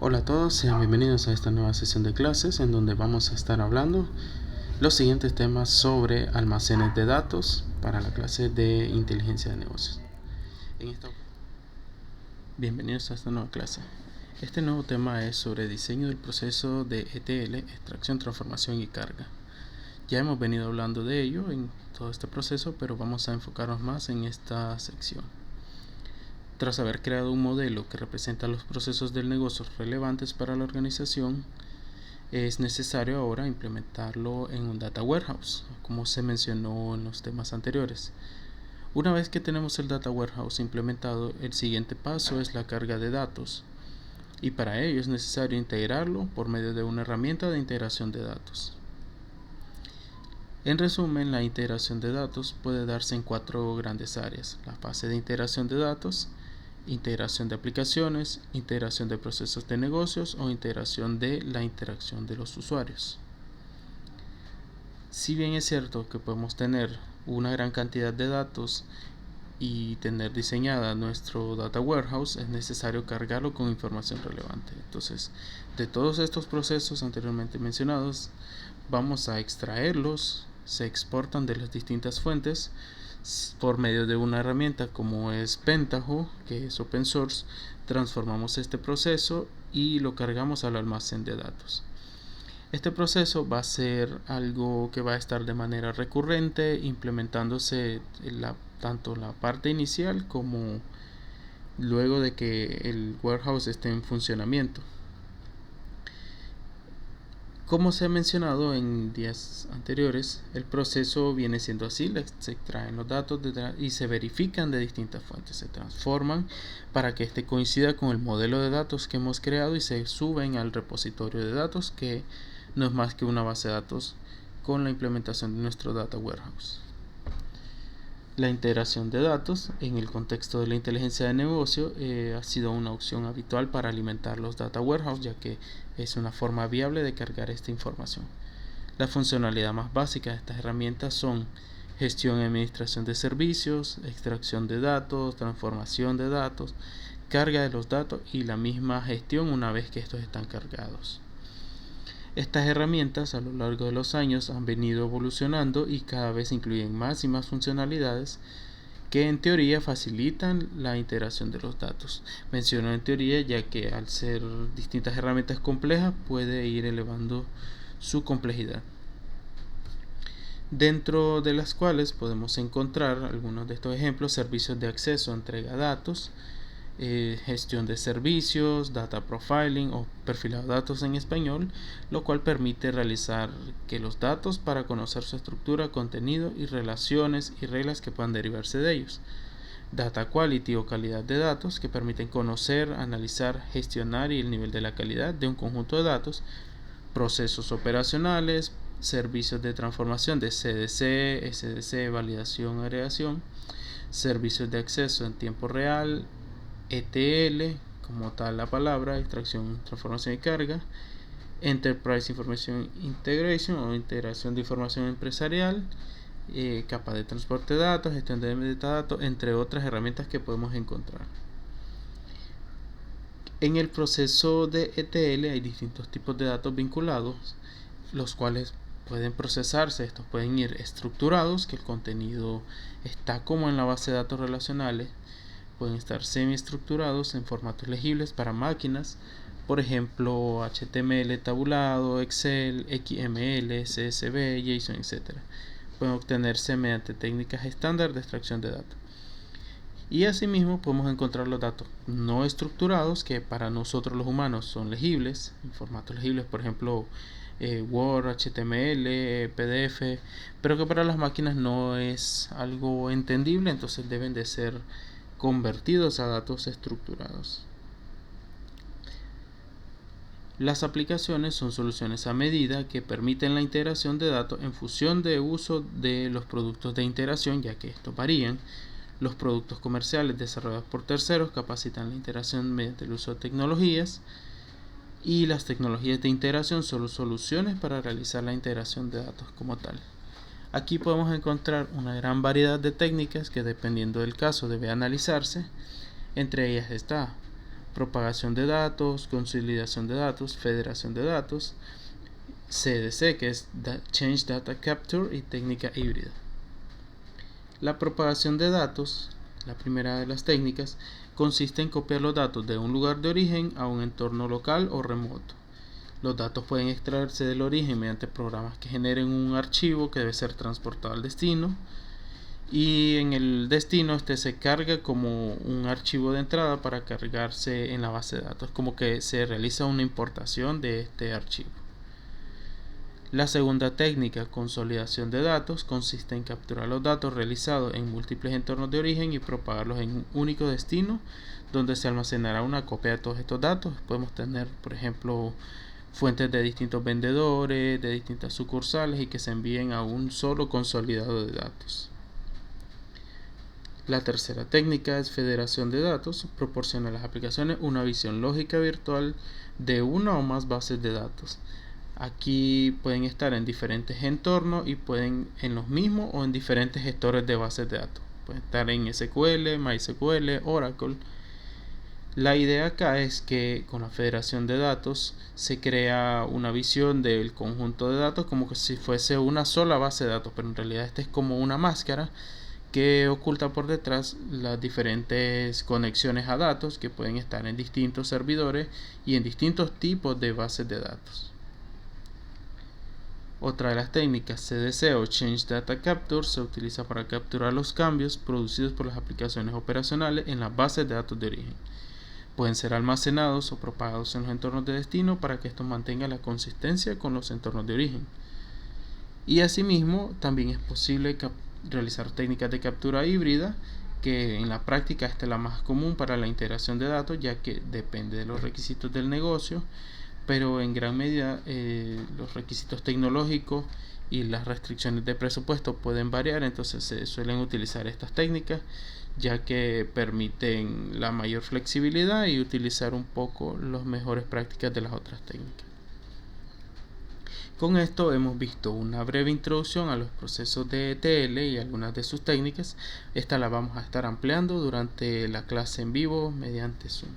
Hola a todos, sean bienvenidos a esta nueva sesión de clases en donde vamos a estar hablando los siguientes temas sobre almacenes de datos para la clase de inteligencia de negocios. Bienvenidos a esta nueva clase. Este nuevo tema es sobre diseño del proceso de ETL, extracción, transformación y carga. Ya hemos venido hablando de ello en todo este proceso, pero vamos a enfocarnos más en esta sección. Tras haber creado un modelo que representa los procesos del negocio relevantes para la organización, es necesario ahora implementarlo en un data warehouse, como se mencionó en los temas anteriores. Una vez que tenemos el data warehouse implementado, el siguiente paso es la carga de datos, y para ello es necesario integrarlo por medio de una herramienta de integración de datos. En resumen, la integración de datos puede darse en 4 grandes áreas: la fase de integración de datos, integración de aplicaciones, integración de procesos de negocios o integración de la interacción de los usuarios. Si bien es cierto que podemos tener una gran cantidad de datos y tener diseñada nuestro data warehouse, es necesario cargarlo con información relevante. Entonces, de todos estos procesos anteriormente mencionados, vamos a extraerlos, se exportan de las distintas fuentes por medio de una herramienta como es Pentaho, que es open source. Transformamos este proceso y lo cargamos al almacén de datos. Este proceso va a ser algo que va a estar de manera recurrente, implementándose tanto la parte inicial como luego de que el warehouse esté en funcionamiento. Como se ha mencionado en días anteriores, el proceso viene siendo así: se extraen los datos y se verifican de distintas fuentes, se transforman para que este coincida con el modelo de datos que hemos creado y se suben al repositorio de datos, que no es más que una base de datos con la implementación de nuestro data warehouse. La integración de datos en el contexto de la inteligencia de negocio ha sido una opción habitual para alimentar los data warehouse, ya que es una forma viable de cargar esta información. La funcionalidad más básica de estas herramientas son gestión y administración de servicios, extracción de datos, transformación de datos, carga de los datos y la misma gestión una vez que estos están cargados. Estas herramientas a lo largo de los años han venido evolucionando y cada vez incluyen más y más funcionalidades que en teoría facilitan la integración de los datos. Menciono en teoría ya que al ser distintas herramientas complejas puede ir elevando su complejidad, dentro de las cuales podemos encontrar algunos de estos ejemplos: servicios de acceso, entrega de datos, gestión de servicios, data profiling o perfilado de datos en español, lo cual permite realizar que los datos para conocer su estructura, contenido y relaciones y reglas que puedan derivarse de ellos. Data quality o calidad de datos, que permiten conocer, analizar, gestionar y el nivel de la calidad de un conjunto de datos. Procesos operacionales, servicios de transformación de CDC, SDC, validación, agregación, servicios de acceso en tiempo real, ETL, como tal la palabra, extracción, transformación y carga, Enterprise Information Integration o integración de información empresarial, capa de transporte de datos, gestión de metadatos, entre otras herramientas que podemos encontrar. En el proceso de ETL hay distintos tipos de datos vinculados, los cuales pueden procesarse. Estos pueden ir estructurados, que el contenido está como en la base de datos relacionales. Pueden estar semiestructurados en formatos legibles para máquinas, por ejemplo HTML tabulado, Excel, XML, CSV, JSON, etc. Pueden obtenerse mediante técnicas estándar de extracción de datos. Y asimismo podemos encontrar los datos no estructurados, que para nosotros los humanos son legibles, en formatos legibles, por ejemplo Word, HTML, PDF, pero que para las máquinas no es algo entendible, entonces deben de ser convertidos a datos estructurados. Las aplicaciones son soluciones a medida que permiten la integración de datos en función de uso de los productos de integración, ya que estos varían. Los productos comerciales desarrollados por terceros capacitan la integración mediante el uso de tecnologías, y las tecnologías de integración son soluciones para realizar la integración de datos como tal. Aquí podemos encontrar una gran variedad de técnicas que, dependiendo del caso, debe analizarse. Entre ellas está propagación de datos, consolidación de datos, federación de datos, CDC, que es Change Data Capture, y técnica híbrida. La propagación de datos, la primera de las técnicas, consiste en copiar los datos de un lugar de origen a un entorno local o remoto. Los datos pueden extraerse del origen mediante programas que generen un archivo que debe ser transportado al destino, y en el destino se carga como un archivo de entrada para cargarse en la base de datos, como que se realiza una importación de este archivo. La segunda técnica, consolidación de datos, consiste en capturar los datos realizados en múltiples entornos de origen y propagarlos en un único destino donde se almacenará una copia de todos estos datos. Podemos tener, por ejemplo, fuentes de distintos vendedores, de distintas sucursales, y que se envíen a un solo consolidado de datos. La tercera técnica es federación de datos. Proporciona a las aplicaciones una visión lógica virtual de una o más bases de datos. Aquí pueden estar en diferentes entornos y pueden en los mismos o en diferentes gestores de bases de datos. Pueden estar en SQL, MySQL, Oracle. La idea acá es que con la federación de datos se crea una visión del conjunto de datos como que si fuese una sola base de datos, pero en realidad es como una máscara que oculta por detrás las diferentes conexiones a datos que pueden estar en distintos servidores y en distintos tipos de bases de datos. Otra de las técnicas, CDC o Change Data Capture, se utiliza para capturar los cambios producidos por las aplicaciones operacionales en las bases de datos de origen. Pueden ser almacenados o propagados en los entornos de destino para que estos mantengan la consistencia con los entornos de origen. Y asimismo, también es posible realizar técnicas de captura híbrida, que en la práctica esta es la más común para la integración de datos, ya que depende de los requisitos del negocio, pero en gran medida los requisitos tecnológicos y las restricciones de presupuesto pueden variar, entonces se suelen utilizar estas técnicas ya que permiten la mayor flexibilidad y utilizar un poco las mejores prácticas de las otras técnicas. Con esto hemos visto una breve introducción a los procesos de ETL y algunas de sus técnicas. Esta la vamos a estar ampliando durante la clase en vivo mediante Zoom.